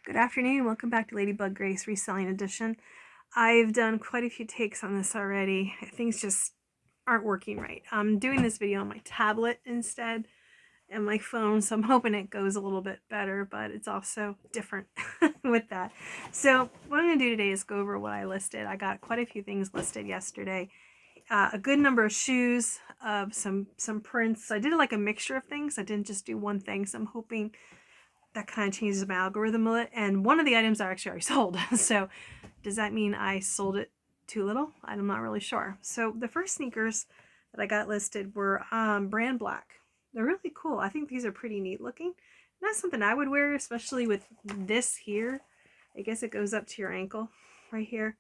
Good afternoon. Welcome back to Ladybug Grace Reselling Edition. I've done quite a few takes on this already. Things just aren't working right. I'm doing this video on my tablet instead and my phone, so I'm hoping it goes a little bit better, but it's also different with that. So what I'm going to do today is go over what I listed. I got quite a few things listed yesterday. A good number of shoes, some prints. I did like a mixture of things. I didn't just do one thing, so I'm hoping that kind of changes my algorithm a little. And one of the items I actually already sold. So does that mean I sold it too little? I'm not really sure. So the first sneakers that I got listed were brand black. They're really cool. I think these are pretty neat looking. Not something I would wear, especially with this here. I guess it goes up to your ankle right here.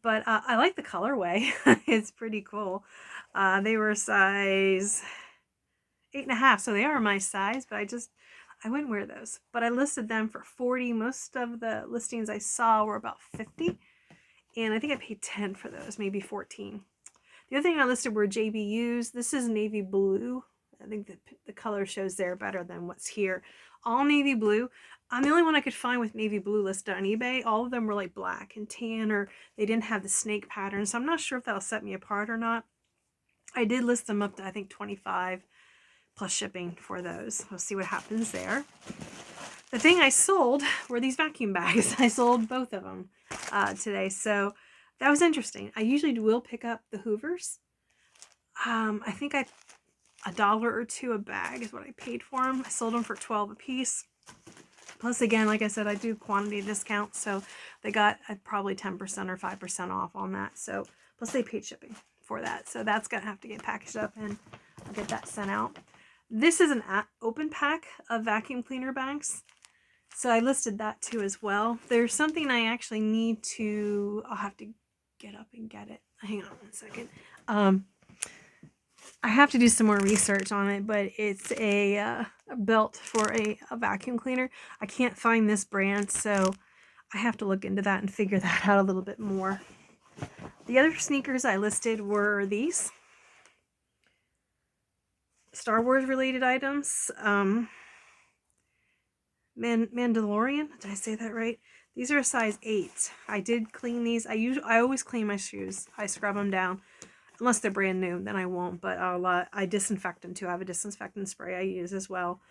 But I like the colorway. It's pretty cool. They were size 8.5, so they are my size, but I wouldn't wear those. But I listed them for 40. Most of the listings I saw were about 50. And I think I paid 10 for those, maybe 14. The other thing I listed were JBUs. This is navy blue. I think the color shows there better than what's here. All navy blue. I'm the only one I could find with navy blue listed on eBay. All of them were like black and tan, or they didn't have the snake pattern. So I'm not sure if that'll set me apart or not. I did list them up to, I think, 25 plus shipping for those. We'll see what happens there. The thing I sold were these vacuum bags. I sold both of them today, so that was interesting. I usually will pick up the Hoovers. I think $1 or $2 a bag is what I paid for them. I sold them for 12 a piece. Plus, again, like I said, I do quantity discount, so they got probably 10% or 5% off on that. So plus they paid shipping for that, so that's gonna have to get packaged up and I'll get that sent out. This is an open pack of vacuum cleaner bags. So I listed that too as well. There's something I actually need to, I'll have to get up and get it. Hang on one second. I have to do some more research on it, but it's a belt for a vacuum cleaner. I can't find this brand, so I have to look into that and figure that out a little bit more. The other sneakers I listed were these. Star Wars related items. Mandalorian, did I say that right? These are a size 8. I did clean these. I always clean my shoes. I scrub them down. Unless they're brand new, then I won't, but I disinfect them too. I have a disinfectant spray I use as well.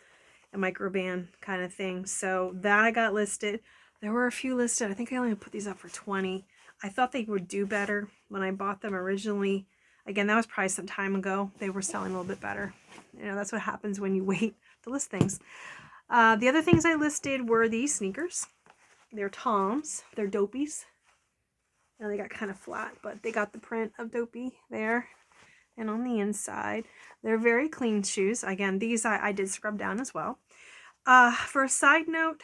A microban kind of thing. So that I got listed. There were a few listed. I think I only put these up for 20. I thought they would do better when I bought them originally. Again, that was probably some time ago. They were selling a little bit better. You know, that's what happens when you wait to list things. The other things I listed were these sneakers. They're Toms. They're Dopies. Now they got kind of flat, but they got the print of Dopey there. And on the inside, they're very clean shoes. Again, these I did scrub down as well. For a side note,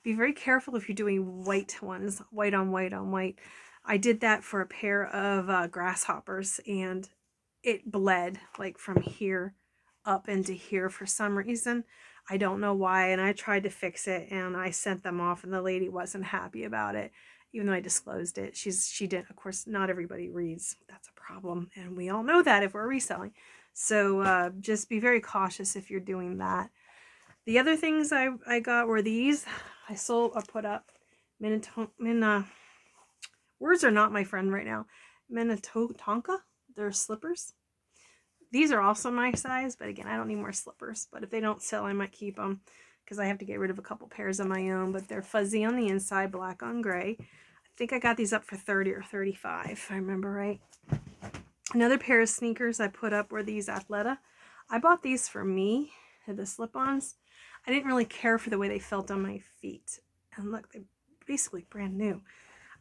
be very careful if you're doing white ones, white on white on white. I did that for a pair of grasshoppers, and it bled like from here up into here for some reason. I don't know why, and I tried to fix it, and I sent them off, and the lady wasn't happy about it, even though I disclosed it. She didn't. Of course, not everybody reads. That's a problem, and we all know that if we're reselling. So just be very cautious if you're doing that. The other things I got were these. I put up words are not my friend right now. Minnetonka. They're slippers. These are also my size, but again, I don't need more slippers. But if they don't sell, I might keep them because I have to get rid of a couple pairs of my own. But they're fuzzy on the inside, black on gray. I think I got these up for 30 or 35, if I remember right. Another pair of sneakers I put up were these Athleta. I bought these for me, the slip-ons. I didn't really care for the way they felt on my feet. And look, they're basically brand new.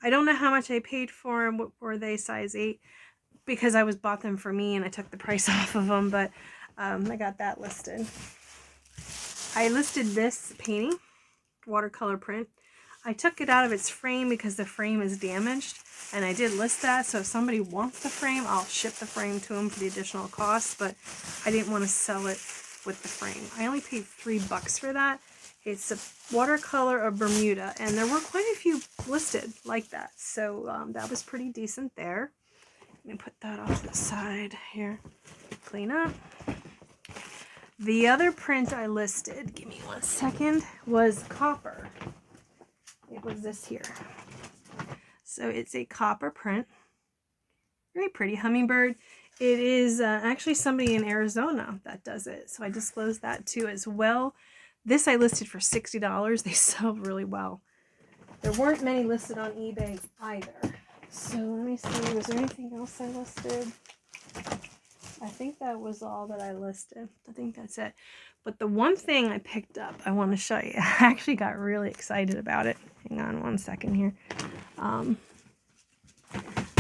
I don't know how much I paid for them. What were they, size 8? Because I bought them for me and I took the price off of them, but I got that listed. I listed this painting, watercolor print. I took it out of its frame because the frame is damaged, and I did list that, so if somebody wants the frame, I'll ship the frame to them for the additional cost, but I didn't want to sell it with the frame. I only paid $3 for that. It's a watercolor of Bermuda, and there were quite a few listed like that, so that was pretty decent there. Let me put that off to the side here. Clean up. The other print I listed, give me one second, was copper. was this here. So it's a copper print. Very pretty hummingbird. It is actually somebody in Arizona that does it. So I disclosed that too as well. This I listed for $60. They sell really well. There weren't many listed on eBay either. So let me see, was there anything else I listed? I think that was all that I listed. I think that's it. But the one thing I picked up, I want to show you. I actually got really excited about it. Hang on one second here.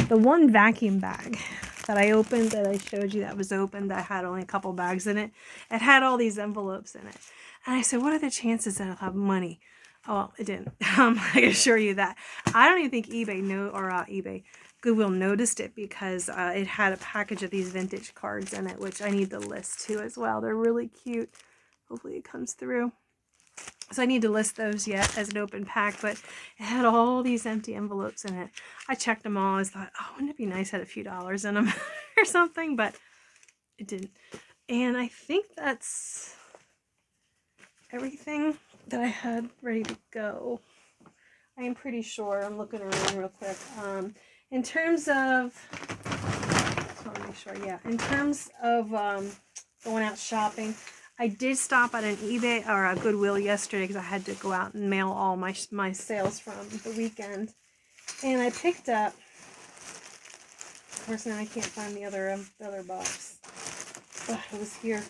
The one vacuum bag that I opened, that I showed you that was open, that had only a couple bags in it, it had all these envelopes in it. And I said, what are the chances that I'll have money? Oh, well, it didn't. I can assure you that. I don't even think Goodwill noticed it, because it had a package of these vintage cards in it, which I need to list too as well. They're really cute. Hopefully it comes through. So I need to list those yet as an open pack, but it had all these empty envelopes in it. I checked them all. I thought, oh, wouldn't it be nice to have a few dollars in them or something, but it didn't. And I think that's everything that I had ready to go. I am pretty sure. I'm looking around real quick. In terms of, just want to make sure, yeah. In terms of going out shopping, I did stop at an eBay or a Goodwill yesterday because I had to go out and mail all my sales from the weekend. And I picked up, of course now I can't find the other box. Oh, it was here.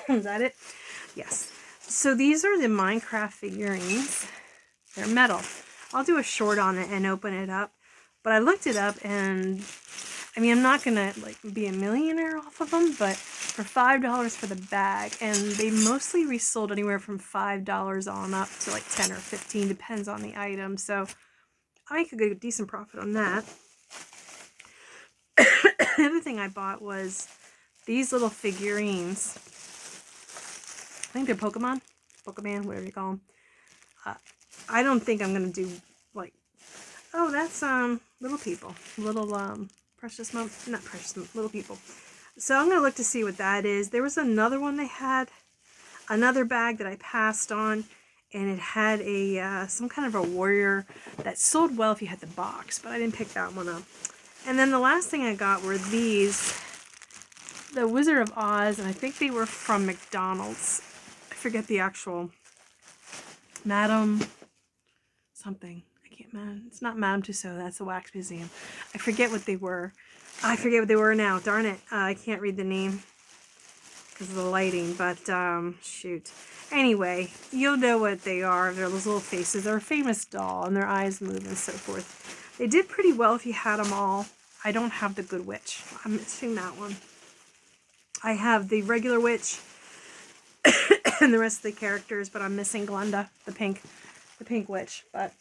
Is that it? Yes. So these are the Minecraft figurines. They're metal. I'll do a short on it and open it up. But I looked it up, and I mean, I'm not gonna like be a millionaire off of them, but for $5 for the bag, and they mostly resold anywhere from $5 on up to like 10 or 15, depends on the item. So I could get a decent profit on that. The other thing I bought was these little figurines. I think they're Pokemon, whatever you call them. I don't think I'm gonna do like, oh, that's Little People, little Little People. So I'm gonna look to see what that is. There was another one they had, another bag that I passed on, and it had a some kind of a warrior that sold well if you had the box, but I didn't pick that one up. And then the last thing I got were these, the Wizard of Oz, and I think they were from McDonald's. I forget the actual, Madame something. It's not Madame Tussauds, that's the Wax Museum. I forget what they were. I forget what they were now. Darn it. I can't read the name because of the lighting, but shoot. Anyway, you'll know what they are. They're those little faces. They're a famous doll, and their eyes move and so forth. They did pretty well if you had them all. I don't have the Good Witch. I'm missing that one. I have the regular witch and the rest of the characters, but I'm missing Glenda, the pink witch. But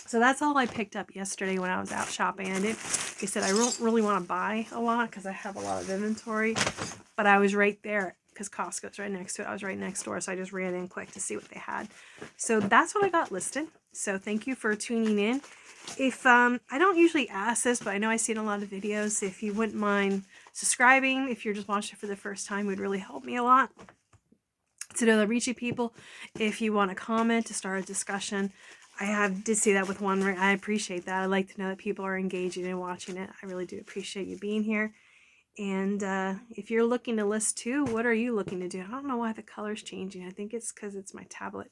so that's all I picked up yesterday when I was out shopping. Like I said, I don't really want to buy a lot because I have a lot of inventory, but I was right there because Costco's right next to it. I was right next door, so I just ran in quick to see what they had. So that's what I got listed. So thank you for tuning in. If I don't usually ask this, but I know I see it in a lot of videos. If you wouldn't mind subscribing, if you're just watching it for the first time, it would really help me a lot. To know the reachy people, if you want to comment to start a discussion, did see that with one. I appreciate that. I like to know that people are engaging and watching it. I really do appreciate you being here. And if you're looking to list too, what are you looking to do? I don't know why the color's changing. I think it's because it's my tablet.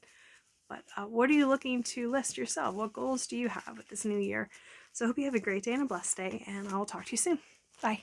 But what are you looking to list yourself? What goals do you have with this new year? So I hope you have a great day and a blessed day, and I will talk to you soon. Bye.